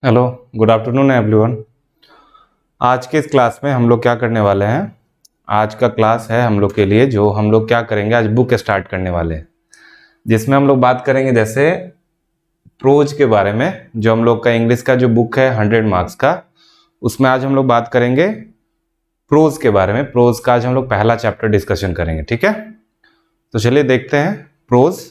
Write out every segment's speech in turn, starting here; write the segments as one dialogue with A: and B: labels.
A: Hello, good afternoon everyone. आज के इस क्लास में हम लोग क्या करने वाले हैं। आज का क्लास है हम लोग के लिए जो हम लोग क्या करेंगे, आज बुक स्टार्ट करने वाले हैं जिसमें हम लोग बात करेंगे जैसे प्रोज के बारे में। जो हम लोग का इंग्लिश का जो बुक है 100 मार्क्स का, उसमें आज हम लोग बात करेंगे प्रोज के बारे में। प्रोज का आज हम लोग पहला चैप्टर डिस्कशन करेंगे, ठीक है। तो चलिए देखते हैं प्रोज,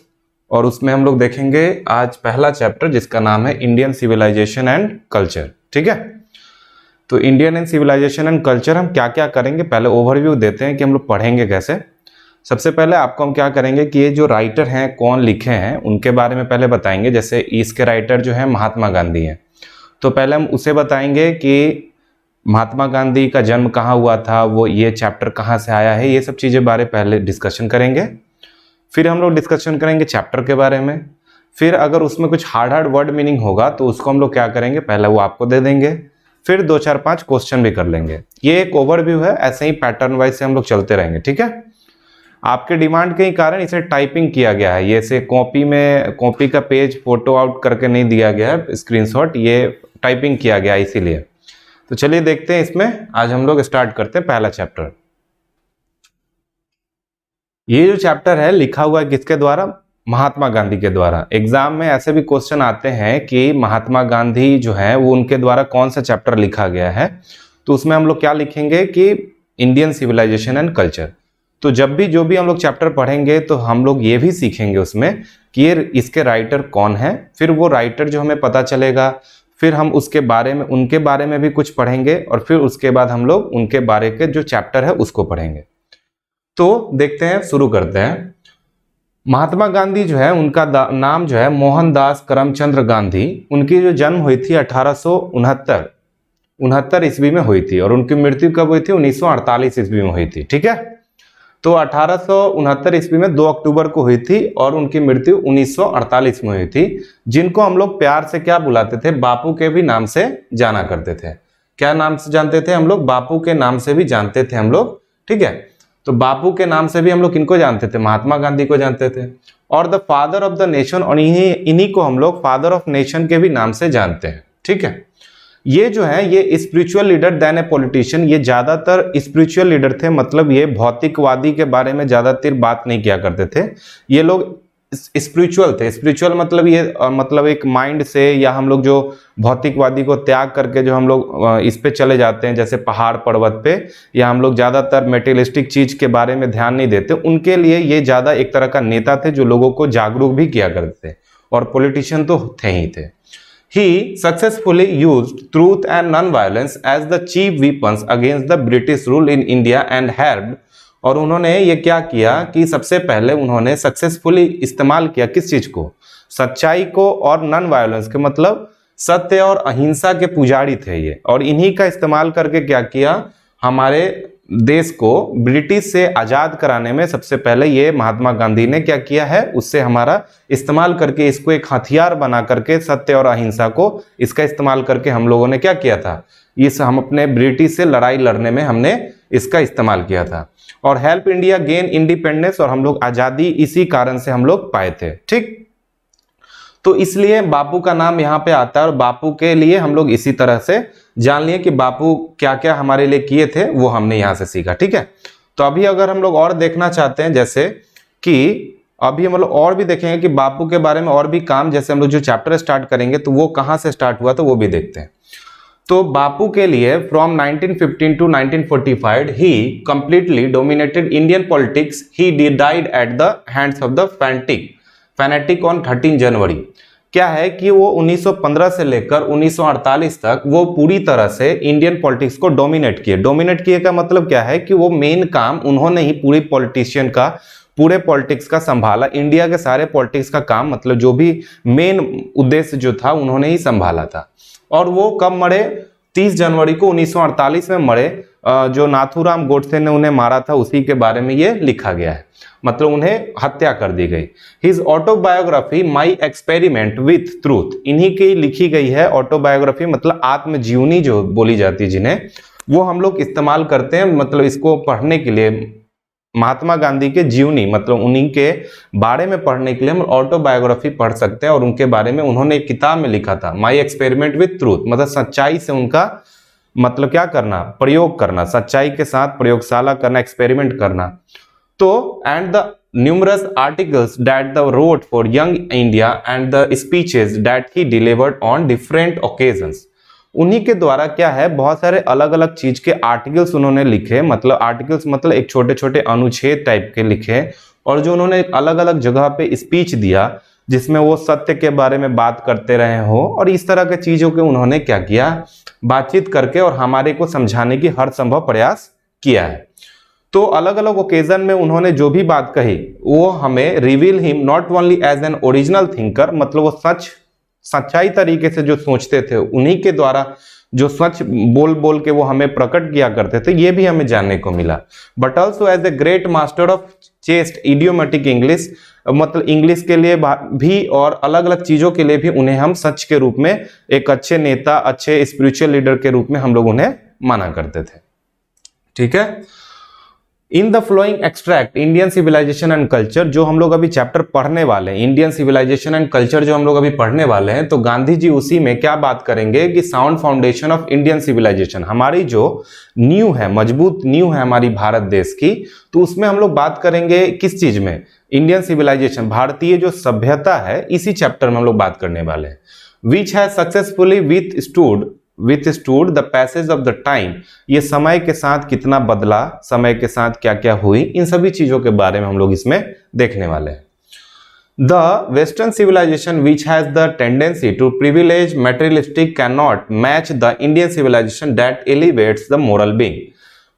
A: और उसमें हम लोग देखेंगे आज पहला चैप्टर जिसका नाम है इंडियन सिविलाइजेशन एंड कल्चर, ठीक है। तो Indian and civilisation and culture हम क्या क्या करेंगे, पहले ओवरव्यू देते हैं कि हम लोग पढ़ेंगे कैसे। सबसे पहले आपको हम क्या करेंगे कि ये जो राइटर हैं कौन लिखे हैं उनके बारे में पहले बताएंगे। जैसे इसके राइटर जो है महात्मा गांधी हैं, तो पहले हम उसे बताएंगे कि महात्मा गांधी का जन्म कहाँ हुआ था, वो ये चैप्टर कहाँ से आया है, ये सब चीज़ें बारे पहले डिस्कशन करेंगे। फिर हम लोग डिस्कशन करेंगे चैप्टर के बारे में। फिर अगर उसमें कुछ हार्ड वर्ड मीनिंग होगा तो उसको हम लोग क्या करेंगे, पहले वो आपको दे देंगे, फिर 2 4 5 क्वेश्चन भी कर लेंगे। ये एक ओवरव्यू है, ऐसे ही पैटर्न वाइज से हम लोग चलते रहेंगे, ठीक है। आपके डिमांड के ही कारण इसे टाइपिंग किया गया है, ये से कॉपी का पेज फोटो आउट करके नहीं दिया गया है स्क्रीनशॉट, ये टाइपिंग किया गया है इसीलिए। तो चलिए देखते हैं इसमें, आज हम लोग स्टार्ट करते हैं पहला चैप्टर। ये जो चैप्टर है लिखा हुआ है किसके द्वारा, महात्मा गांधी के द्वारा। एग्जाम में ऐसे भी क्वेश्चन आते हैं कि महात्मा गांधी जो है वो उनके द्वारा कौन सा चैप्टर लिखा गया है, तो उसमें हम लोग क्या लिखेंगे कि इंडियन सिविलाइजेशन एंड कल्चर। तो जब भी जो भी हम लोग चैप्टर पढ़ेंगे तो हम लोग ये भी सीखेंगे उसमें कि ये इसके राइटर कौन है, फिर वो राइटर जो हमें पता चलेगा, फिर हम उसके बारे में उनके बारे में भी कुछ पढ़ेंगे, और फिर उसके बाद हम लोग उनके बारे के जो चैप्टर है उसको पढ़ेंगे। तो देखते हैं, शुरू करते हैं। महात्मा गांधी जो है उनका नाम जो है मोहनदास करमचंद्र गांधी। उनकी जो जन्म हुई थी 1869 ईस्वी में हुई थी, और उनकी मृत्यु कब हुई थी, 1948 ईस्वी में हुई थी, ठीक है। तो 1869 ईस्वी में 2 अक्टूबर को हुई थी, और उनकी मृत्यु 1948 में हुई थी। जिनको हम लोग प्यार से क्या बुलाते थे, बापू के भी नाम से जाना करते थे। क्या नाम से जानते थे हम लोग, बापू के नाम से भी जानते थे हम लोग, ठीक है। तो बापू के नाम से भी हम लोग किनको जानते थे, महात्मा गांधी को जानते थे। और the father of the nation, और इन्हीं को हम लोग फादर ऑफ नेशन के भी नाम से जानते हैं, ठीक है। ये जो है ये spiritual leader then a politician, ये ज्यादातर स्पिरिचुअल लीडर थे, मतलब ये भौतिकवादी के बारे में ज्यादातर बात नहीं किया करते थे। ये लोग स्पिरिचुअल थे। स्पिरिचुअल मतलब ये मतलब एक माइंड से, या हम लोग जो भौतिकवादी को त्याग करके जो हम लोग इस पे चले जाते हैं जैसे पहाड़ पर्वत पे, या हम लोग ज्यादातर मेटेरियलिस्टिक चीज के बारे में ध्यान नहीं देते, उनके लिए ये ज्यादा एक तरह का नेता थे जो लोगों को जागरूक भी किया करते थे, और पॉलिटिशियन तो थे ही थे। He successfully used truth and non-violence as the chief weapons against the British rule in India and helped, और उन्होंने ये क्या किया कि सबसे पहले उन्होंने सक्सेसफुली इस्तेमाल किया किस चीज को, सच्चाई को और नॉन वायलेंस के, मतलब सत्य और अहिंसा के पुजारी थे ये, और इन्हीं का इस्तेमाल करके क्या किया, हमारे देश को ब्रिटिश से आजाद कराने में सबसे पहले ये महात्मा गांधी ने क्या किया है, उससे हमारा इस्तेमाल करके इसको एक हथियार बना करके सत्य और अहिंसा को इसका इस्तेमाल करके हम लोगों ने क्या किया था, हम अपने ब्रिटिश से लड़ाई लड़ने में हमने इसका इस्तेमाल किया था। और हेल्प इंडिया गेन इंडिपेंडेंस, और हम लोग आजादी इसी कारण से हम लोग पाए थे, ठीक। तो इसलिए बापू का नाम यहाँ पे आता है, और बापू के लिए हम लोग इसी तरह से जान लिए कि बापू क्या क्या हमारे लिए किए थे, वो हमने यहाँ से सीखा, ठीक है। तो अभी अगर हम लोग और देखना चाहते हैं, जैसे कि अभी हम लोग और भी देखेंगे कि बापू के बारे में और भी काम, जैसे हम लोग जो चैप्टर स्टार्ट करेंगे तो वो कहाँ से स्टार्ट हुआ तो वो भी देखते हैं। तो बापू के लिए from 1915 to 1945 he completely dominated Indian politics. He died at the hands of the fanatic on 13 January. क्या है कि वो 1915 से लेकर 1948 तक वो पूरी तरह से इंडियन पॉलिटिक्स को डोमिनेट किए का मतलब क्या है कि वो मेन काम उन्होंने ही पूरे पॉलिटिक्स का संभाला। इंडिया के सारे पॉलिटिक्स का काम, मतलब जो भी मेन उद्देश्य जो था उन्होंने ही संभाला था। और वो कब मरे, 30 जनवरी को 1948 में मरे। जो नाथूराम गोडसे ने उन्हें मारा था उसी के बारे में ये लिखा गया है, मतलब उन्हें हत्या कर दी गई। His autobiography my experiment with truth, इन्हीं की लिखी गई है ऑटोबायोग्राफी, मतलब आत्मजीवनी जो बोली जाती है जिन्हें, वो हम लोग इस्तेमाल करते हैं, मतलब इसको पढ़ने के लिए महात्मा गांधी के जीवनी मतलब उन्हीं के बारे में पढ़ने के लिए हम ऑटोबायोग्राफी पढ़ सकते हैं। और उनके बारे में उन्होंने एक किताब में लिखा था, माई एक्सपेरिमेंट विथ ट्रूथ, मतलब सच्चाई से उनका मतलब क्या करना, प्रयोग करना, सच्चाई के साथ प्रयोगशाला करना, एक्सपेरिमेंट करना। तो and the numerous articles that the wrote for Young India and the speeches that he delivered on different occasions, उन्हीं के द्वारा क्या है बहुत सारे अलग अलग चीज के आर्टिकल्स उन्होंने लिखे, मतलब आर्टिकल्स मतलब एक छोटे छोटे अनुच्छेद टाइप के लिखे, और जो उन्होंने अलग अलग जगह पे स्पीच दिया जिसमें वो सत्य के बारे में बात करते रहे हो, और इस तरह के चीजों के उन्होंने क्या किया, बातचीत करके और हमारे को समझाने की हर संभव प्रयास किया है। तो अलग अलग ओकेजन में उन्होंने जो भी बात कही वो हमें reveal him not only as an original thinker, मतलब वो सच्चाई तरीके से जो सोचते थे उन्हीं के द्वारा जो सच बोल बोल के वो हमें प्रकट किया करते थे, ये भी हमें जानने को मिला। But also as a great master of chaste idiomatic English, मतलब इंग्लिश के लिए भी और अलग अलग चीजों के लिए भी उन्हें हम सच के रूप में एक अच्छे नेता, अच्छे स्पिरिचुअल लीडर के रूप में हम लोग उन्हें माना करते थे। ठीक है, in the flowing extract Indian civilisation and culture, जो हम लोग अभी चैप्टर पढ़ने वाले हैं इंडियन सिविलाइजेशन एंड कल्चर जो हम लोग अभी पढ़ने वाले हैं, तो गांधी जी उसी में क्या बात करेंगे कि sound foundation of Indian civilisation, हमारी जो नींव है, मजबूत नींव है हमारी भारत देश की, तो उसमें हम लोग बात करेंगे किस चीज में, इंडियन सिविलाइजेशन, भारतीय जो सभ्यता है, इसी चैप्टर में हम लोग बात करने वाले हैं। Which has successfully withstood the passage of the time, ये समय के साथ कितना बदला, समय के साथ क्या क्या हुई, इन सभी चीजों के बारे में हम लोग इसमें देखने वाले हैं। The western civilisation which has the tendency to privilege materialistic can not match the Indian civilisation that elevates the moral being,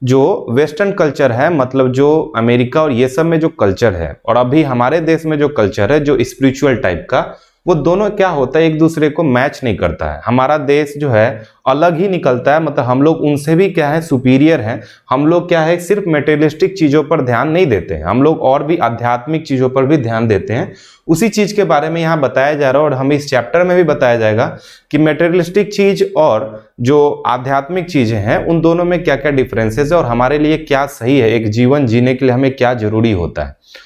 A: जो वेस्टर्न कल्चर है, मतलब जो अमेरिका और ये सब में जो कल्चर है और अभी हमारे देश में जो कल्चर है जो स्पिरिचुअल टाइप का, वो दोनों क्या होता है एक दूसरे को मैच नहीं करता है। हमारा देश जो है अलग ही निकलता है, मतलब हम लोग उनसे भी क्या है सुपीरियर हैं। हम लोग क्या है सिर्फ मेटेरियलिस्टिक चीजों पर ध्यान नहीं देते हैं, हम लोग और भी आध्यात्मिक चीजों पर भी ध्यान देते हैं। उसी चीज के बारे में यहाँ बताया जा रहा है और हमें इस चैप्टर में भी बताया जाएगा कि मेटेरियलिस्टिक चीज और जो आध्यात्मिक चीजें हैं उन दोनों में क्या क्या डिफरेंसेस है और हमारे लिए क्या सही है, एक जीवन जीने के लिए हमें क्या जरूरी होता है।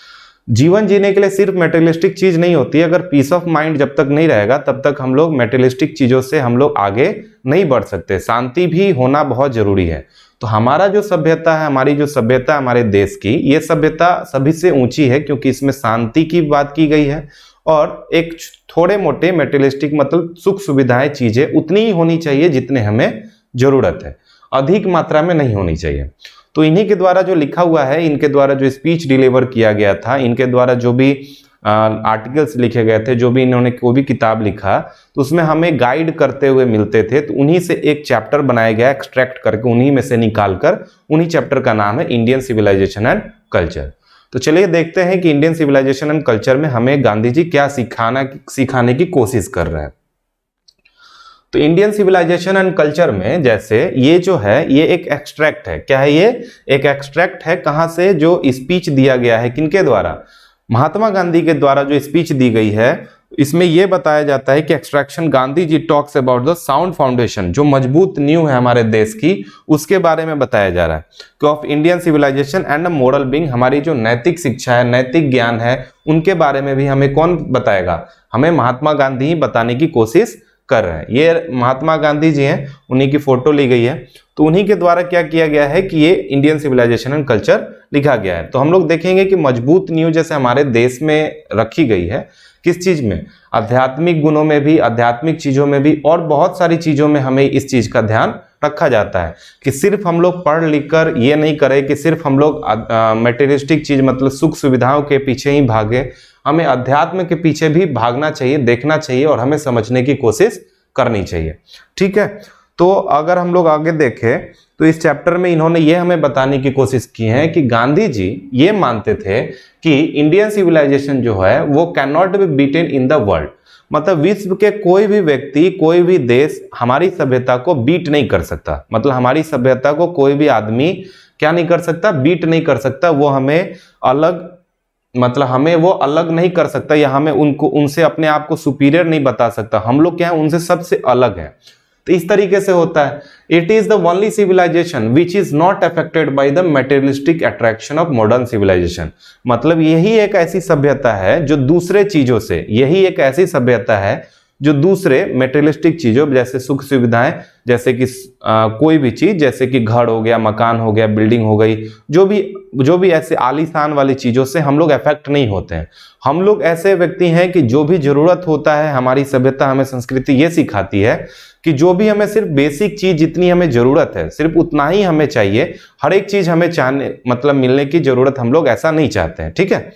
A: जीवन जीने के लिए सिर्फ मेटेरियलिस्टिक चीज नहीं होती है, अगर पीस ऑफ माइंड जब तक नहीं रहेगा तब तक हम लोग मेटेरियलिस्टिक चीजों से हम लोग आगे नहीं बढ़ सकते। शांति भी होना बहुत जरूरी है। तो हमारा जो सभ्यता है, हमारी जो सभ्यता है हमारे देश की, ये सभ्यता सभी से ऊंची है क्योंकि इसमें शांति की बात की गई है और एक थोड़े मोटे मेटेरियलिस्टिक मतलब सुख सुविधाएं चीजें उतनी ही होनी चाहिए जितने हमें जरूरत है, अधिक मात्रा में नहीं होनी चाहिए। तो इन्हीं के द्वारा जो लिखा हुआ है, इनके द्वारा जो स्पीच डिलीवर किया गया था, इनके द्वारा जो भी आर्टिकल्स लिखे गए थे, जो भी इन्होंने कोई भी किताब लिखा, तो उसमें हमें गाइड करते हुए मिलते थे। तो उन्हीं से एक चैप्टर बनाया गया, एक्सट्रैक्ट करके उन्हीं में से निकाल कर, उन्हीं चैप्टर का नाम है इंडियन सिविलाइजेशन एंड कल्चर। तो चलिए देखते हैं कि इंडियन सिविलाइजेशन एंड कल्चर में हमें गांधी जी क्या सिखाने की कोशिश कर रहे हैं। तो इंडियन सिविलाइजेशन एंड कल्चर में जैसे ये जो है ये एक एक्सट्रैक्ट है। क्या है ये? एक एक्सट्रैक्ट है। कहां से? जो स्पीच दिया गया है, किनके द्वारा? महात्मा गांधी के द्वारा जो स्पीच दी गई है, इसमें यह बताया जाता है कि extraction Gandhi ji talks about the sound foundation, जो मजबूत नींव है हमारे देश की, उसके बारे में बताया जा रहा है कि of Indian civilisation and moral being, हमारी जो नैतिक शिक्षा है, नैतिक ज्ञान है, उनके बारे में भी हमें कौन बताएगा? हमें महात्मा गांधी ही बताने की कोशिश कर रहे हैं। ये महात्मा गांधी जी हैं, उन्हीं की फोटो ली गई है। तो उन्हीं के द्वारा क्या किया गया है कि ये इंडियन सिविलाइजेशन एंड कल्चर लिखा गया है। तो हम लोग देखेंगे कि मजबूत नींव जैसे हमारे देश में रखी गई है, किस चीज में? आध्यात्मिक गुणों में भी, आध्यात्मिक चीजों में भी, और बहुत सारी चीजों में हमें इस चीज का ध्यान रखा जाता है कि सिर्फ हम लोग पढ़ लिख कर ये नहीं करें कि सिर्फ हम लोग मटेरियलिस्टिक चीज मतलब सुख सुविधाओं के पीछे ही भागे। हमें अध्यात्म के पीछे भी भागना चाहिए, देखना चाहिए और हमें समझने की कोशिश करनी चाहिए। ठीक है, तो अगर हम लोग आगे देखें तो इस चैप्टर में इन्होंने ये हमें बताने की कोशिश की है कि गांधी जी ये मानते थे कि इंडियन सिविलाइजेशन जो है वो can not be beaten in the world, मतलब विश्व के कोई भी व्यक्ति, कोई भी देश हमारी सभ्यता को बीट नहीं कर सकता। मतलब हमारी सभ्यता को कोई भी आदमी क्या नहीं कर सकता? बीट नहीं कर सकता। वो हमें अलग, मतलब हमें वो अलग नहीं कर सकता, या हमें उनसे अपने आप को सुपीरियर नहीं बता सकता। हम लोग क्या है? उनसे सबसे अलग है। तो तो इस तरीके से होता है। It is the only civilisation which is not affected by the materialistic attraction of modern civilisation. मतलब यही एक ऐसी सभ्यता है जो दूसरे चीजों से, यही एक ऐसी सभ्यता है जो दूसरे मेटेरियलिस्टिक चीजों जैसे सुख सुविधाएं, जैसे कि कोई भी चीज, जैसे कि घर हो गया, मकान हो गया, बिल्डिंग हो गई, जो भी ऐसे आलीशान वाली चीजों से हम लोग अफेक्ट नहीं होते हैं। हम लोग ऐसे व्यक्ति हैं कि जो भी जरूरत होता है, हमारी सभ्यता हमें संस्कृति ये सिखाती है कि जो भी हमें सिर्फ बेसिक चीज जितनी हमें जरूरत है सिर्फ उतना ही हमें चाहिए, हर एक चीज हमें चाहने मतलब मिलने की जरूरत हम लोग ऐसा नहीं चाहते हैं, ठीक है।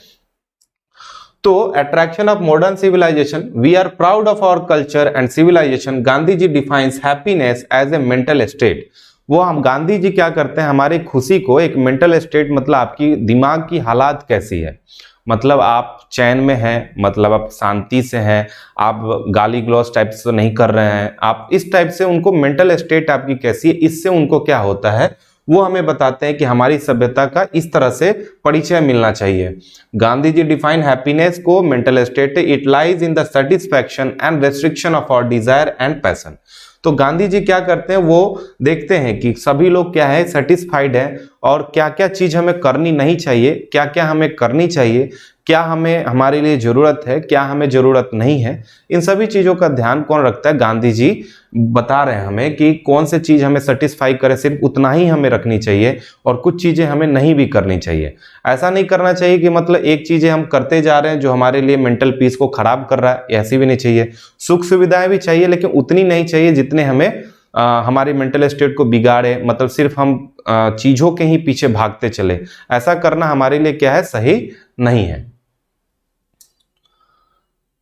A: तो attraction of modern civilisation, we are proud of our culture and civilisation. Gandhi ji defines happiness as a mental state. वो हम गांधी जी क्या करते हैं, हमारी खुशी को एक मेंटल स्टेट, मतलब आपकी दिमाग की हालात कैसी है, मतलब आप चैन में हैं, मतलब आप शांति से हैं, आप गाली ग्लॉस टाइप से नहीं कर रहे हैं, आप इस टाइप से, उनको मेंटल स्टेट आपकी कैसी है, इससे उनको क्या होता है वो हमें बताते हैं कि हमारी सभ्यता का इस तरह से परिचय मिलना चाहिए। गांधी जी डिफाइन हैप्पीनेस को mental state, it lies in the satisfaction and restriction of our desire and passion. तो गांधी जी क्या करते हैं, वो देखते हैं कि सभी लोग क्या है, सेटिस्फाइड है, और क्या क्या चीज हमें करनी नहीं चाहिए, क्या क्या हमें करनी चाहिए, क्या हमें हमारे लिए जरूरत है, क्या हमें जरूरत नहीं है, इन सभी चीजों का ध्यान कौन रखता है, गांधी जी बता रहे हैं हमें कि कौन से चीज हमें सेटिस्फाई करे, सिर्फ उतना ही हमें रखनी चाहिए और कुछ चीजें हमें नहीं भी करनी चाहिए। ऐसा नहीं करना चाहिए कि मतलब एक चीजें हम करते जा रहे हैं जो हमारे लिए मेंटल पीस को खराब कर रहा है, ऐसी भी नहीं चाहिए। सुख सुविधाएं भी चाहिए लेकिन उतनी नहीं चाहिए जितने हमें हमारी मेंटल स्टेट को बिगाड़े, मतलब सिर्फ हम चीजों के ही पीछे भागते चले, ऐसा करना हमारे लिए क्या है, सही नहीं है।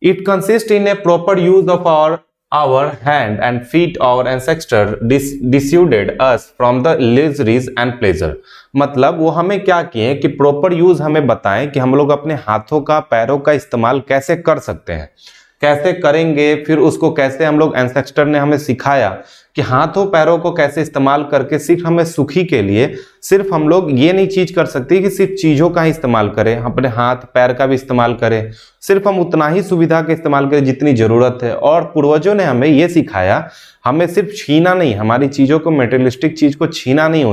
A: It consists in a proper use of our hand and feet. Our ancestors dissuaded us from the luxuries and pleasure. मतलब वो हमें क्या किए कि प्रॉपर यूज हमें बताएं कि हम लोग अपने हाथों का, पैरों का इस्तेमाल कैसे कर सकते हैं, कैसे करेंगे, फिर उसको कैसे हम लोग, एंसेस्टर ने हमें सिखाया कि हाथों पैरों को कैसे इस्तेमाल करके सिर्फ हमें सुखी के लिए, सिर्फ हम लोग ये नहीं चीज कर सकते कि सिर्फ चीजों का ही इस्तेमाल करें, अपने हाथ पैर का भी इस्तेमाल करें, सिर्फ हम उतना ही सुविधा का इस्तेमाल करें जितनी जरूरत है। और पूर्वजों ने हमें ये सिखाया, हमें सिर्फ छीना नहीं, हमारी चीजों को, मेटेरियलिस्टिक चीज को छीना नहीं,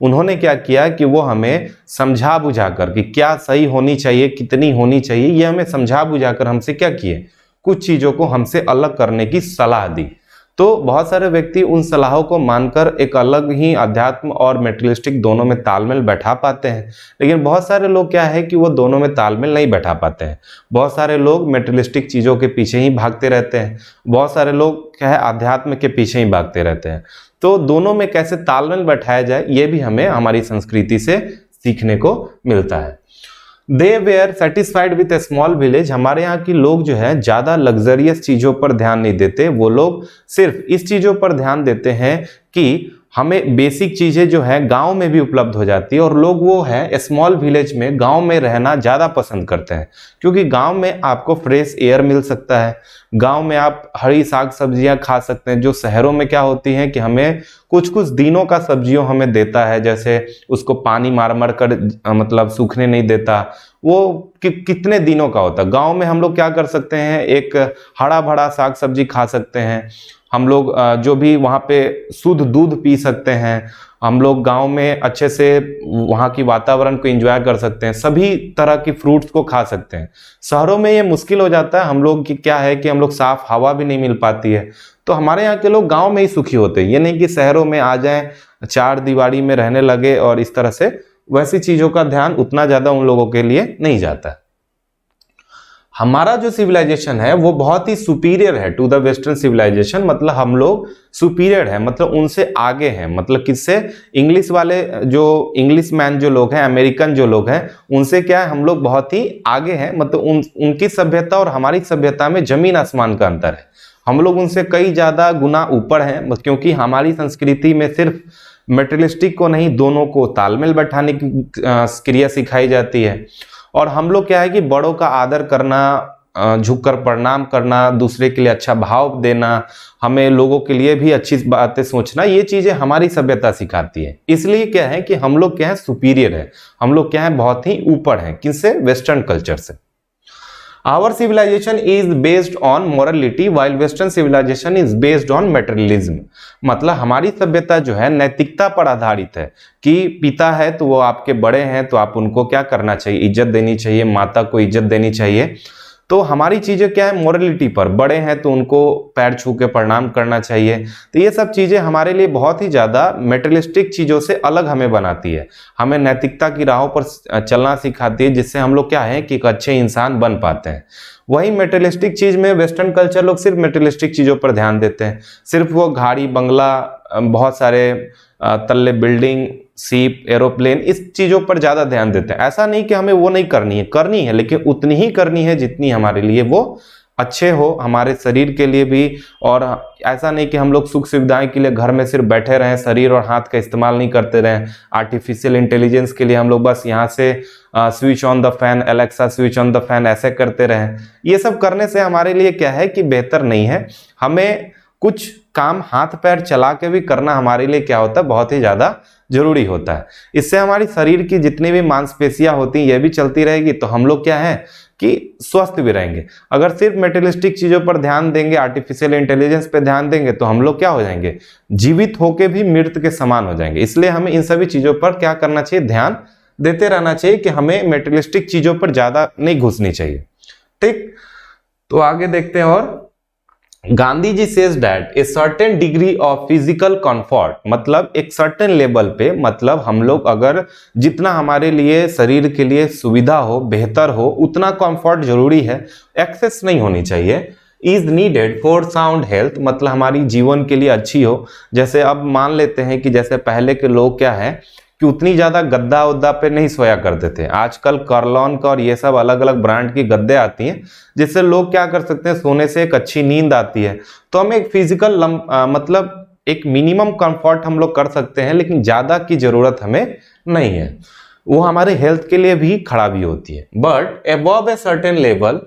A: उन्होंने क्या किया कि वो हमें समझा बुझा कर कि क्या सही होनी चाहिए, कितनी होनी चाहिए, ये हमें समझा बुझा कर हमसे क्या किए, कुछ चीजों को हमसे अलग करने की सलाह दी। तो बहुत सारे व्यक्ति उन सलाहों को मानकर एक अलग ही अध्यात्म और मेटेरियलिस्टिक दोनों में तालमेल बैठा पाते हैं, लेकिन बहुत सारे लोग क्या है कि वो दोनों में तालमेल नहीं बैठा पाते हैं। बहुत सारे लोग मेटेरियलिस्टिक चीज़ों के पीछे ही भागते रहते हैं, बहुत सारे लोग क्या है अध्यात्म के पीछे ही भागते रहते हैं। तो दोनों में कैसे तालमेल बैठाया जाए, ये भी हमें हमारी संस्कृति से सीखने को मिलता है। They were satisfied with a small village. हमारे यहाँ की लोग जो है ज़्यादा लग्जरियस चीज़ों पर ध्यान नहीं देते, वो लोग सिर्फ इस चीज़ों पर ध्यान देते हैं कि हमें बेसिक चीज़ें जो है गांव में भी उपलब्ध हो जाती है। और लोग वो है स्मॉल विलेज में, गांव में रहना ज़्यादा पसंद करते हैं, क्योंकि गांव में आपको फ्रेश एयर मिल सकता है, गांव में आप हरी साग सब्जियां खा सकते हैं, जो शहरों में क्या होती हैं कि हमें कुछ कुछ दिनों का सब्जियों हमें देता है, जैसे उसको पानी मार मार कर मतलब सूखने नहीं देता, वो कितने दिनों का होता है। गांव में हम लोग क्या कर सकते हैं, एक हरा भरा साग सब्जी खा सकते हैं, हम लोग जो भी वहाँ पे शुद्ध दूध पी सकते हैं, हम लोग गांव में अच्छे से वहाँ की वातावरण को एंजॉय कर सकते हैं, सभी तरह की फ्रूट्स को खा सकते हैं। शहरों में ये मुश्किल हो जाता है, हम लोग की क्या है कि हम लोग साफ हवा भी नहीं मिल पाती है। तो हमारे यहाँ के लोग गांव में ही सुखी होते हैं, ये नहीं कि शहरों में आ जाएं, चार दीवारी में रहने लगे और इस तरह से, वैसी चीज़ों का ध्यान उतना ज़्यादा उन लोगों के लिए नहीं जाता है। हमारा जो सिविलाइजेशन है वो बहुत ही सुपीरियर है टू द वेस्टर्न सिविलाइजेशन, मतलब हम लोग सुपीरियर है, मतलब उनसे आगे हैं। मतलब किससे, इंग्लिश वाले जो इंग्लिश मैन जो लोग हैं, अमेरिकन जो लोग हैं, उनसे क्या है हम लोग बहुत ही आगे हैं। मतलब उनकी सभ्यता और हमारी सभ्यता में जमीन आसमान का अंतर है, हम लोग उनसे कई ज़्यादा गुना ऊपर हैं, क्योंकि हमारी संस्कृति में सिर्फ मेटेरियलिस्टिक को नहीं, दोनों को तालमेल बैठाने की क्रिया सिखाई जाती है। और हम लोग क्या है कि बड़ों का आदर करना, झुककर प्रणाम करना, दूसरे के लिए अच्छा भाव देना, हमें लोगों के लिए भी अच्छी बातें सोचना, ये चीज़ें हमारी सभ्यता सिखाती है। इसलिए क्या है कि हम लोग क्या है सुपीरियर है, हम लोग क्या है बहुत ही ऊपर हैं, किससे, वेस्टर्न कल्चर से। Our civilisation is based on morality while western civilisation is based on materialism. मतलब हमारी सभ्यता जो है नैतिकता पर आधारित है कि पिता है तो वो आपके बड़े हैं तो आप उनको क्या करना चाहिए, इज्जत देनी चाहिए, माता को इज्जत देनी चाहिए। तो हमारी चीजें क्या है, मोरलिटी पर, बड़े हैं तो उनको पैर छू के प्रणाम करना चाहिए। तो ये सब चीजें हमारे लिए बहुत ही ज्यादा मेटेरियलिस्टिक चीजों से अलग हमें बनाती है, हमें नैतिकता की राहों पर चलना सिखाती है, जिससे हम लोग क्या है कि एक अच्छे इंसान बन पाते हैं। वही मेटेरियलिस्टिक चीज में वेस्टर्न कल्चर लोग सिर्फ मेटेरियलिस्टिक चीजों पर ध्यान देते हैं, सिर्फ वो गाड़ी बंगला, बहुत सारे तल्ले बिल्डिंग, सीप, एरोप्लेन, इस चीजों पर ज्यादा ध्यान देते हैं। ऐसा नहीं कि हमें वो नहीं करनी है लेकिन उतनी ही करनी है जितनी हमारे लिए वो अच्छे हो, हमारे शरीर के लिए भी। और ऐसा नहीं कि हम लोग सुख सुविधाएं के लिए घर में सिर्फ बैठे रहें, शरीर और हाथ का इस्तेमाल नहीं करते रहें। आर्टिफिशियल इंटेलिजेंस के लिए हम लोग बस यहाँ से switch on the fan, Alexa switch on the fan, ऐसे करते रहें। ये सब करने से हमारे लिए क्या है कि बेहतर नहीं है। हमें कुछ काम हाथ पैर चला के भी करना हमारे लिए क्या होता है, बहुत ही ज्यादा जरूरी होता है। इससे हमारी शरीर की जितनी भी मांसपेशियां होती हैं ये भी चलती रहेगी, तो हम लोग क्या है कि स्वस्थ भी रहेंगे। अगर सिर्फ मेटेरियलिस्टिक चीजों पर ध्यान देंगे, आर्टिफिशियल इंटेलिजेंस पे ध्यान देंगे, तो हम लोग क्या हो जाएंगे, जीवित होके भी मृत के समान हो जाएंगे। इसलिए हमें इन सभी चीजों पर क्या करना चाहिए, ध्यान देते रहना चाहिए कि हमें मेटेरियलिस्टिक चीजों पर ज्यादा नहीं घुसनी चाहिए। ठीक, तो आगे देखते हैं। और Gandhi ji says that a certain degree of physical comfort, मतलब एक सर्टेन लेवल पे, मतलब हम लोग अगर जितना हमारे लिए शरीर के लिए सुविधा हो, बेहतर हो, उतना कंफर्ट जरूरी है, एक्सेस नहीं होनी चाहिए। Is needed for sound health, मतलब हमारी जीवन के लिए अच्छी हो। जैसे अब मान लेते हैं कि जैसे पहले के लोग क्या है कि उतनी ज्यादा गद्दा उद्दा पे नहीं सोया करते थे। आजकल कर्लॉन का और ये सब अलग अलग ब्रांड की गद्दे आती हैं, जिससे लोग क्या कर सकते हैं, सोने से एक अच्छी नींद आती है। तो हमें एक फिजिकल मतलब एक मिनिमम कंफर्ट हम लोग कर सकते हैं, लेकिन ज्यादा की जरूरत हमें नहीं है। वो हमारे हेल्थ के लिए भी खड़ा भी होती है। But above a certain level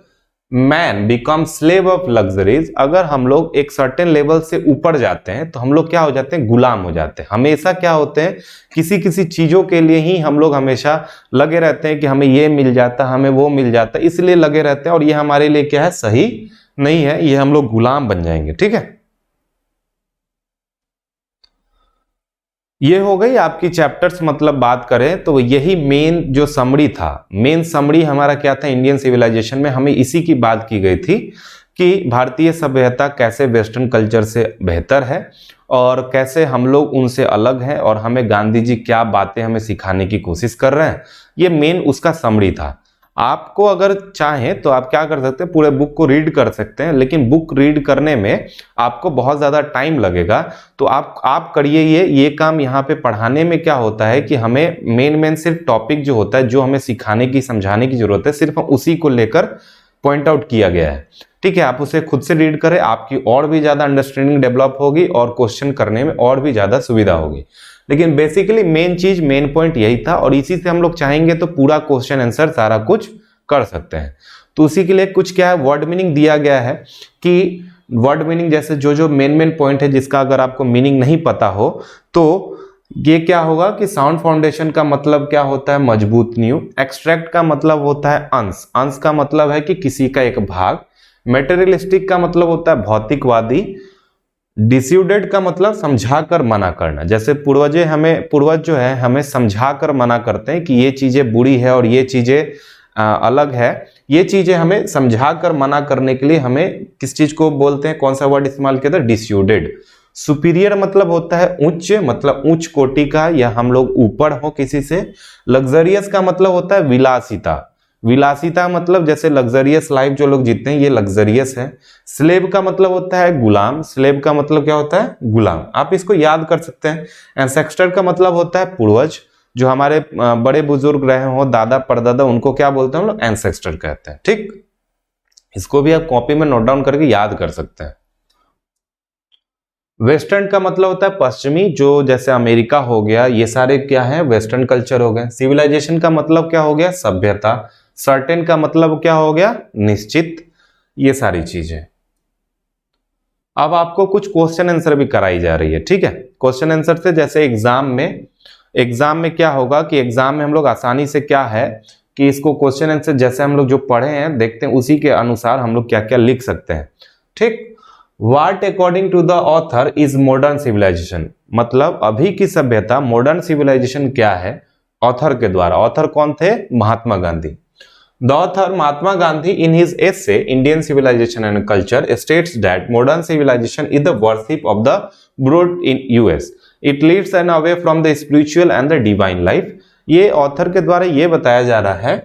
A: man become slave of luxuries, अगर हम लोग एक सर्टेन लेवल से ऊपर जाते हैं तो हम लोग क्या हो जाते हैं, गुलाम हो जाते हैं। हमेशा क्या होते हैं, किसी किसी चीजों के लिए ही हम लोग हमेशा लगे रहते हैं कि हमें ये मिल जाता, हमें वो मिल जाता, इसलिए लगे रहते हैं। और ये हमारे लिए क्या है, सही नहीं है, ये हम लोग गुलाम बन जाएंगे। ठीक है, ये हो गई आपकी चैप्टर्स, मतलब बात करें तो यही मेन जो समरी था, मेन समरी हमारा क्या था, इंडियन सिविलाइजेशन में हमें इसी की बात की गई थी कि भारतीय सभ्यता कैसे वेस्टर्न कल्चर से बेहतर है और कैसे हम लोग उनसे अलग हैं, और हमें गांधी जी क्या बातें हमें सिखाने की कोशिश कर रहे हैं। ये मेन उसका समरी था। आपको अगर चाहें तो आप क्या कर सकते हैं, पूरे बुक को रीड कर सकते हैं, लेकिन बुक रीड करने में आपको बहुत ज़्यादा टाइम लगेगा। तो आप करिए ये काम। यहाँ पे पढ़ाने में क्या होता है कि हमें मेन सिर्फ टॉपिक जो होता है, जो हमें सिखाने की समझाने की जरूरत है, सिर्फ उसी को लेकर पॉइंट आउट किया गया है। ठीक है, आप उसे खुद से रीड करें, आपकी और भी ज़्यादा अंडरस्टैंडिंग डेवलप होगी और क्वेश्चन करने में और भी ज़्यादा सुविधा होगी। लेकिन बेसिकली मेन चीज, मेन पॉइंट यही था, और इसी से हम लोग चाहेंगे तो पूरा क्वेश्चन आंसर सारा कुछ कर सकते हैं। तो उसी के लिए कुछ क्या है, वर्ड मीनिंग दिया गया है कि वर्ड मीनिंग जैसे जो मेन पॉइंट है, जिसका अगर आपको मीनिंग नहीं पता हो तो ये क्या होगा कि साउंड फाउंडेशन का मतलब क्या होता है, मजबूत नींव। एक्सट्रैक्ट का मतलब होता है अंश, अंश का मतलब है कि किसी का एक भाग। मेटेरियलिस्टिक का मतलब होता है भौतिकवादी। डिस्यूडेड का मतलब समझाकर मना करना। जैसे पूर्वज जो है हमें समझाकर मना करते हैं कि ये चीजें बुरी है और ये चीजें अलग है। ये चीजें हमें समझाकर मना करने के लिए हमें किस चीज को बोलते हैं, कौन सा वर्ड इस्तेमाल किया था, डिस्यूडेड। सुपीरियर मतलब होता है उच्च, मतलब उच्च कोटि का, या हम लोग ऊपर हो किसी से। लग्जरियस का मतलब होता है विलासिता। विलासिता मतलब जैसे लग्जरियस लाइफ जो लोग जीते हैं, ये लग्जरियस है। स्लेव का मतलब होता है गुलाम। स्लेव का मतलब क्या होता है, गुलाम। आप इसको याद कर सकते हैं। एंसेस्टर का मतलब होता है पूर्वज। जो हमारे बड़े बुजुर्ग रहे हो, दादा परदादा, उनको क्या बोलते हैं हम लोग, एंसेस्टर कहते हैं। ठीक, इसको भी आप कॉपी में नोट डाउन करके याद कर सकते हैं। वेस्टर्न का मतलब होता है पश्चिमी, जो जैसे अमेरिका हो गया, ये सारे क्या है, वेस्टर्न कल्चर हो गए। सिविलाइजेशन का मतलब क्या हो गया, सभ्यता। सर्टेन का मतलब क्या हो गया, निश्चित। ये सारी चीजें। अब आपको कुछ क्वेश्चन आंसर भी कराई जा रही है। ठीक है, क्वेश्चन आंसर से जैसे एग्जाम में क्या होगा कि एग्जाम में हम लोग आसानी से क्या है कि इसको क्वेश्चन आंसर जैसे हम लोग जो पढ़े हैं देखते हैं, उसी के अनुसार हम लोग क्या क्या लिख सकते हैं। ठीक, what according to the author is modern civilisation, मतलब अभी की सभ्यता मॉडर्न सिविलाइजेशन क्या है ऑथर के द्वारा। ऑथर कौन थे? Mahatma Gandhi. The author Mahatma Gandhi in his essay Indian Civilization and Culture states that modern civilization is the worship of the brute in US. It leads and away from the spiritual and the divine life. ये author के द्वारा ये बताया जा रहा है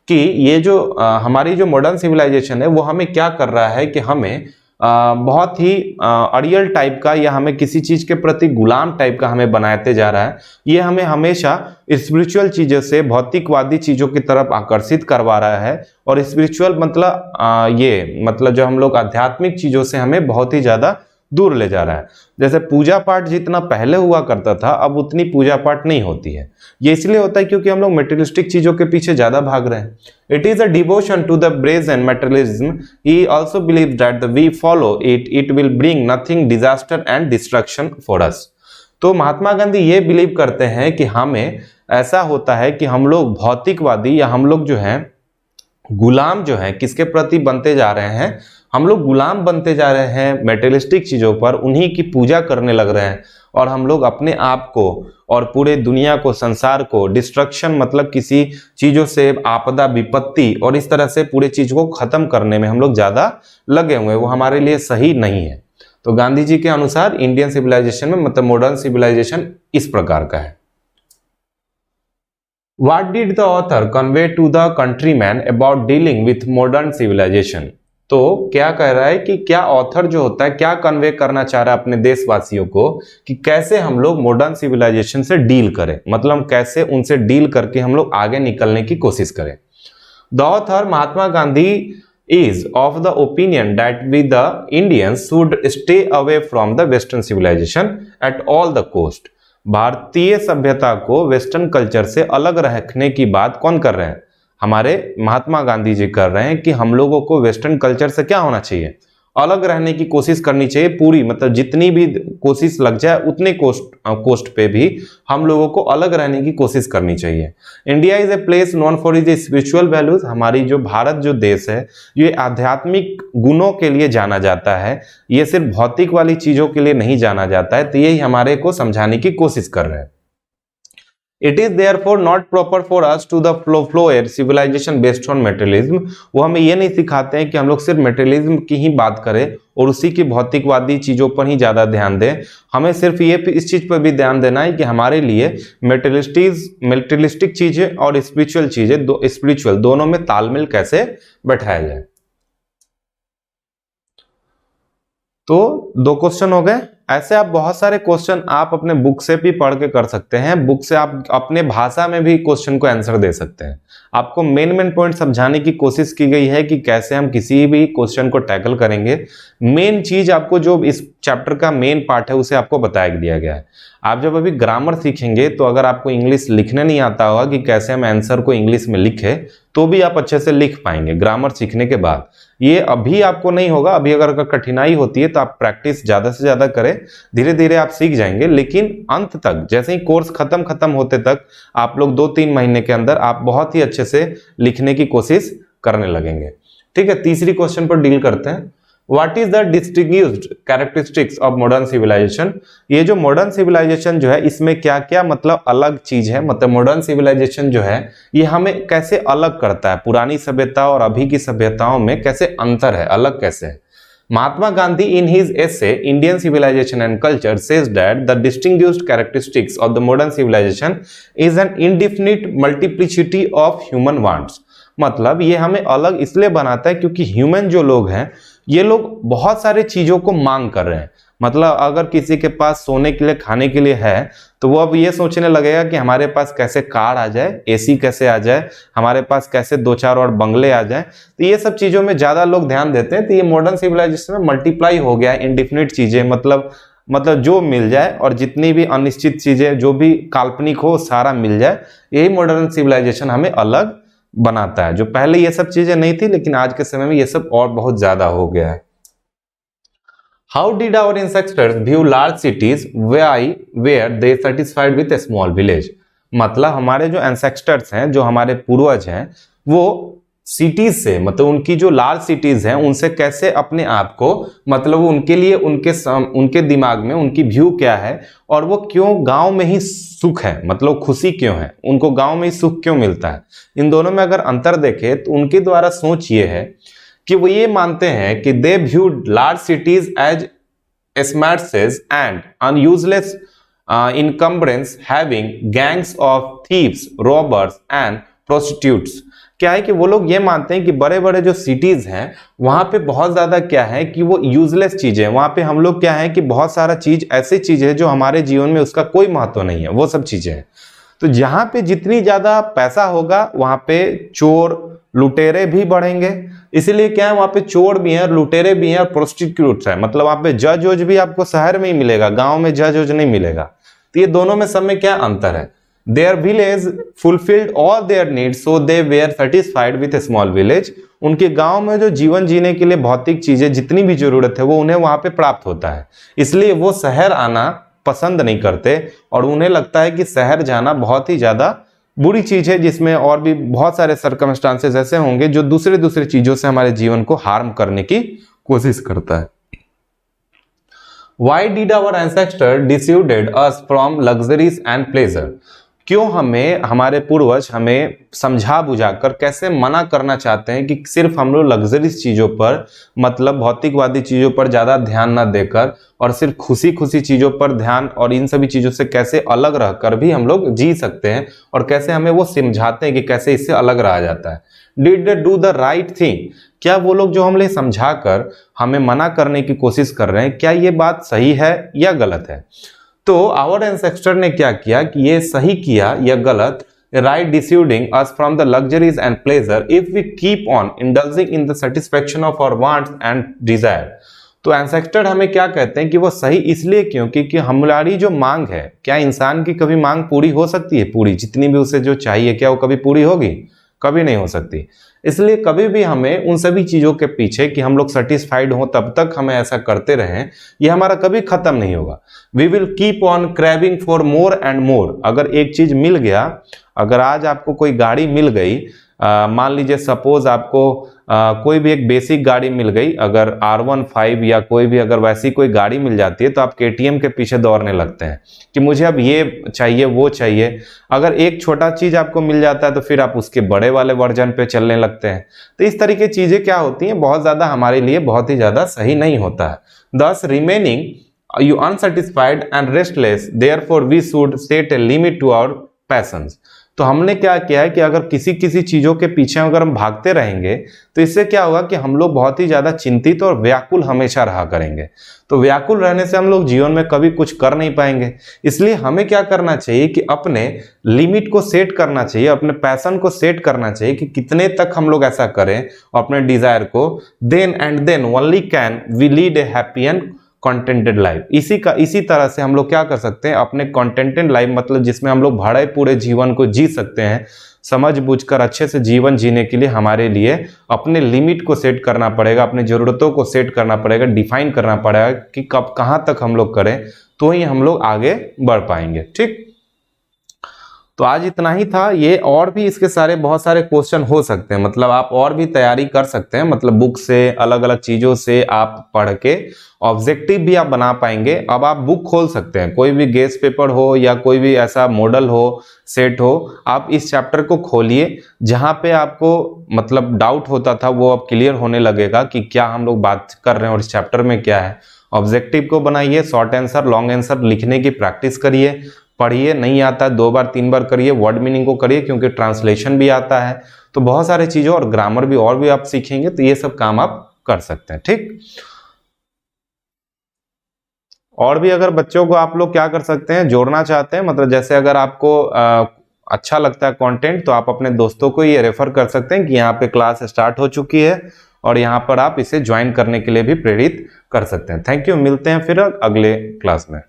A: कि ये जो हमारी जो मॉडर्न सिविलाइजेशन है वो हमें क्या कर रहा है कि हमें बहुत ही अड़ियल टाइप का या हमें किसी चीज के प्रति गुलाम टाइप का हमें बनाते जा रहा है। ये हमें हमेशा स्पिरिचुअल चीजों से भौतिकवादी चीजों की तरफ आकर्षित करवा रहा है। और स्पिरिचुअल मतलब ये मतलब जो हम लोग आध्यात्मिक चीजों से हमें बहुत ही ज्यादा दूर ले जा रहा है। जैसे पूजा पाठ जितना पहले हुआ करता था अब उतनी पूजा पाठ नहीं होती है। ये इसलिए होता है क्योंकि हम लोग मेटेरियलिस्टिक चीजों के पीछे ज्यादा भाग रहे हैं। It is a devotion to the brazen materialism. He also believe that we follow it will bring nothing disaster and destruction for us. तो महात्मा गांधी ये बिलीव करते हैं कि हमें ऐसा होता है कि हम लोग भौतिकवादी या हम लोग जो है गुलाम जो है किसके प्रति बनते जा रहे हैं, हम लोग गुलाम बनते जा रहे हैं मेटेरियलिस्टिक चीजों पर, उन्हीं की पूजा करने लग रहे हैं। और हम लोग अपने आप को और पूरे दुनिया को, संसार को डिस्ट्रक्शन मतलब किसी चीजों से आपदा विपत्ति और इस तरह से पूरे चीज को खत्म करने में हम लोग ज्यादा लगे हुए हैं, वो हमारे लिए सही नहीं है। तो गांधी जी के अनुसार इंडियन सिविलाइजेशन में मतलब मॉडर्न सिविलाइजेशन इस प्रकार का है। What did the author convey to the countryman about dealing with modern civilization? तो क्या कह रहा है कि क्या ऑथर जो होता है क्या कन्वे करना चाह रहा है अपने देशवासियों को कि कैसे हम लोग मॉडर्न सिविलाइजेशन से डील करें, मतलब कैसे उनसे डील करके हम लोग आगे निकलने की कोशिश करें। The author Mahatma Gandhi is of the opinion that we the Indians should stay away from the Western civilization at all the cost. भारतीय सभ्यता को वेस्टर्न कल्चर से अलग रखने की बात कौन कर रहे हैं? हमारे महात्मा गांधी जी कर रहे हैं कि हम लोगों को वेस्टर्न कल्चर से क्या होना चाहिए, अलग रहने की कोशिश करनी चाहिए पूरी, मतलब जितनी भी कोशिश लग जाए उतने कोस्ट पे भी हम लोगों को अलग रहने की कोशिश करनी चाहिए। India is a place known for is spiritual values. हमारी जो भारत जो देश है ये आध्यात्मिक गुणों के लिए जाना जाता है, ये सिर्फ भौतिक वाली चीजों के लिए नहीं जाना जाता है। तो यही हमारे को समझाने की कोशिश कर रहे हैं। It is therefore not proper for us to the flow a civilization based on materialism। वो हमें ये नहीं सिखाते हैं कि हम लोग सिर्फ मेटेरियलिज्म की ही बात करें और उसी की भौतिकवादी चीजों पर ही ज्यादा ध्यान दें। हमें सिर्फ ये इस चीज पर भी ध्यान देना है कि हमारे लिए मेटेरियलिस्टिक चीजें और स्पिरिचुअल चीजें स्पिरिचुअल दोनों में तालमेल कैसे बैठाया जाए। तो 2 क्वेश्चन हो गए। ऐसे आप बहुत सारे क्वेश्चन आप अपने बुक से भी पढ़ के कर सकते हैं। बुक से आप अपने भाषा में भी क्वेश्चन को आंसर दे सकते हैं। आपको मेन पॉइंट समझाने की कोशिश की गई है कि कैसे हम किसी भी क्वेश्चन को टैकल करेंगे। मेन चीज आपको जो इस चैप्टर का मेन पार्ट है उसे आपको बताया दिया गया है। आप जब अभी ग्रामर सीखेंगे तो अगर आपको इंग्लिश लिखने नहीं आता होगा कि कैसे हम आंसर को इंग्लिश में लिखे तो भी आप अच्छे से लिख पाएंगे ग्रामर सीखने के बाद। ये अभी आपको नहीं होगा, अभी अगर कठिनाई होती है तो आप प्रैक्टिस ज्यादा से ज्यादा करें, धीरे धीरे आप सीख जाएंगे। लेकिन अंत तक जैसे ही कोर्स खत्म होते तक आप लोग 2-3 महीने के अंदर आप बहुत ही अच्छे से लिखने की कोशिश करने लगेंगे। ठीक है, तीसरी क्वेश्चन पर डील करते हैं। What is the distinguished characteristics of modern civilization? ये जो मॉडर्न सिविलाइजेशन जो है इसमें क्या क्या मतलब अलग चीज है, मतलब मॉडर्न सिविलाइजेशन जो है ये हमें कैसे अलग करता है, पुरानी सभ्यता और अभी की सभ्यताओं में कैसे अंतर है, अलग कैसे है। Mahatma Gandhi in his essay Indian Civilization and Culture says that the distinguished characteristics of the modern civilization is an indefinite multiplicity of human wants। मतलब ये हमें अलग इसलिए बनाता है क्योंकि ह्यूमन जो लोग हैं ये लोग बहुत सारे चीजों को मांग कर रहे हैं। मतलब अगर किसी के पास सोने के लिए खाने के लिए है तो वो अब ये सोचने लगेगा कि हमारे पास कैसे कार आ जाए, एसी कैसे आ जाए, हमारे पास कैसे 2-4 और बंगले आ जाए। तो ये सब चीजों में ज्यादा लोग ध्यान देते हैं। तो ये मॉडर्न सिविलाइजेशन में मल्टीप्लाई हो गया है इनडिफिनिट चीजें, मतलब जो मिल जाए और जितनी भी अनिश्चित चीजें जो भी काल्पनिक हो सारा मिल जाए। यही मॉडर्न सिविलाइजेशन हमें अलग बनाता है। जो पहले ये सब चीजें नहीं थी लेकिन आज के समय में ये सब और बहुत ज्यादा हो गया है। How did our ancestors view large cities where they satisfied with a small village? मतलब हमारे जो एंसेस्टर्स हैं, जो हमारे पूर्वज हैं, वो सिटीज से, मतलब उनकी जो लार्ज सिटीज हैं उनसे कैसे अपने आप को, मतलब उनके लिए उनके दिमाग में उनकी व्यू क्या है और वो क्यों गांव में ही सुख है, मतलब खुशी क्यों है, उनको गांव में ही सुख क्यों मिलता है। इन दोनों में अगर अंतर देखें तो उनके द्वारा सोच ये है कि वो ये मानते हैं कि they view large cities as smashes and useless encumbrances having gangs of thieves, robbers and prostitutes. क्या है कि वो लोग ये मानते हैं कि बड़े बड़े जो सिटीज हैं वहां पे बहुत ज्यादा क्या है कि वो यूजलेस चीजें, वहां पे हम लोग क्या है कि बहुत सारा चीज ऐसी चीज है जो हमारे जीवन में उसका कोई महत्व नहीं है, वो सब चीजें हैं। तो जहां पे जितनी ज्यादा पैसा होगा वहां पे चोर लुटेरे भी बढ़ेंगे, इसीलिए क्या है वहां पे चोर भी हैं, लुटेरे भी हैं और प्रोस्टिट्यूट्स है, मतलब वहां पे जज वज भी आपको शहर में ही मिलेगा, गांव में जज वज नहीं मिलेगा। तो ये दोनों में सब में क्या अंतर है। Their village fulfilled all their needs, so they were satisfied with a small village. उनके गांव में जो जीवन जीने के लिए भौतिक चीजें जितनी भी जरूरत है वो उन्हें वहां पे प्राप्त होता है, इसलिए वो शहर आना पसंद नहीं करते और उन्हें लगता है कि शहर जाना बहुत ही ज्यादा बुरी चीज है, जिसमें और भी बहुत सारे सर्कमस्टांसेस ऐसे होंगे जो दूसरे चीजों से हमारे जीवन को हार्म करने की कोशिश करता है। Why did our ancestor dissuaded us from luxuries and pleasure? क्यों हमारे पूर्वज हमें समझा बुझाकर कैसे मना करना चाहते हैं कि सिर्फ हम लोग लग्जरीज चीजों पर, मतलब भौतिकवादी चीजों पर ज्यादा ध्यान ना देकर और सिर्फ खुशी खुशी चीजों पर ध्यान, और इन सभी चीजों से कैसे अलग रहकर भी हम लोग जी सकते हैं और कैसे हमें वो समझाते हैं कि कैसे इससे अलग रहा जाता है। Did they do the right thing? क्या वो लोग जो हमने समझाकर हमें मना करने की कोशिश कर रहे हैं, क्या ये बात सही है या गलत है? तो आवर एंसेस्टर ने क्या किया कि ये सही किया या गलत, right deciding us from the luxuries and pleasure if we keep on indulging in the satisfaction of our wants and desire. तो एंसेस्टर हमें क्या कहते हैं कि वो सही इसलिए क्योंकि कि हमारी जो मांग है, क्या इंसान की कभी मांग पूरी हो सकती है? पूरी जितनी भी उसे जो चाहिए, क्या वो कभी पूरी होगी? कभी नहीं हो सकती। इसलिए कभी भी हमें उन सभी चीजों के पीछे कि हम लोग सेटिस्फाइड हो तब तक हमें ऐसा करते रहें, ये हमारा कभी खत्म नहीं होगा। We will keep on craving for more and more. अगर एक चीज मिल गया, अगर आज आपको कोई गाड़ी मिल गई, मान लीजिए सपोज आपको कोई भी एक बेसिक गाड़ी मिल गई, अगर R15 या कोई भी अगर वैसी कोई गाड़ी मिल जाती है तो आप KTM के पीछे दौड़ने लगते हैं कि मुझे अब ये चाहिए वो चाहिए। अगर एक छोटा चीज आपको मिल जाता है तो फिर आप उसके बड़े वाले वर्जन पे चलने लगते हैं। तो इस तरीके चीजें क्या होती हैं, बहुत ज्यादा हमारे लिए बहुत ही ज्यादा सही नहीं होता है। Thus remaining you unsatisfied and restless, therefore we should set a limit to our passions. तो हमने क्या किया है कि अगर किसी चीजों के पीछे अगर हम भागते रहेंगे तो इससे क्या होगा कि हम लोग बहुत ही ज्यादा चिंतित और व्याकुल हमेशा रहा करेंगे। तो व्याकुल रहने से हम लोग जीवन में कभी कुछ कर नहीं पाएंगे। इसलिए हमें क्या करना चाहिए कि अपने लिमिट को सेट करना चाहिए, अपने पैशन को सेट करना चाहिए कि कितने तक हम लोग ऐसा करें अपने डिजायर को। Then and then only can we lead a happy and contented life. इसी तरह से हम लोग क्या कर सकते हैं, अपने कंटेंटेड लाइफ, मतलब जिसमें हम लोग भरे पूरे जीवन को जी सकते हैं, समझ बूझकर अच्छे से जीवन जीने के लिए हमारे लिए अपने लिमिट को सेट करना पड़ेगा, अपनी जरूरतों को सेट करना पड़ेगा, डिफाइन करना पड़ेगा कि कब कहां तक हम लोग करें, तो ही हम लोग आगे बढ़ पाएंगे। ठीक, तो आज इतना ही था। ये और भी इसके सारे बहुत सारे क्वेश्चन हो सकते हैं, मतलब आप और भी तैयारी कर सकते हैं, मतलब बुक से अलग अलग चीजों से आप पढ़ के ऑब्जेक्टिव भी आप बना पाएंगे। अब आप बुक खोल सकते हैं, कोई भी गेस पेपर हो या कोई भी ऐसा मॉडल हो, सेट हो, आप इस चैप्टर को खोलिए। जहां पे आपको मतलब डाउट होता था वो अब क्लियर होने लगेगा कि क्या हम लोग बात कर रहे हैं और इस चैप्टर में क्या है। ऑब्जेक्टिव को बनाइए, शॉर्ट आंसर लॉन्ग आंसर लिखने की प्रैक्टिस करिए, पढ़िए, नहीं आता 2 बार 3 बार करिए, वर्ड मीनिंग को करिए क्योंकि ट्रांसलेशन भी आता है। तो बहुत सारी चीजों और ग्रामर भी और भी आप सीखेंगे, तो ये सब काम आप कर सकते हैं। ठीक, और भी अगर बच्चों को आप लोग क्या कर सकते हैं, जोड़ना चाहते हैं, मतलब जैसे अगर आपको अच्छा लगता है कंटेंट तो आप अपने दोस्तों को ये रेफर कर सकते हैं कि यहाँ पे क्लास स्टार्ट हो चुकी है और यहाँ पर आप इसे ज्वाइन करने के लिए भी प्रेरित कर सकते हैं। थैंक यू, मिलते हैं फिर अगले क्लास में।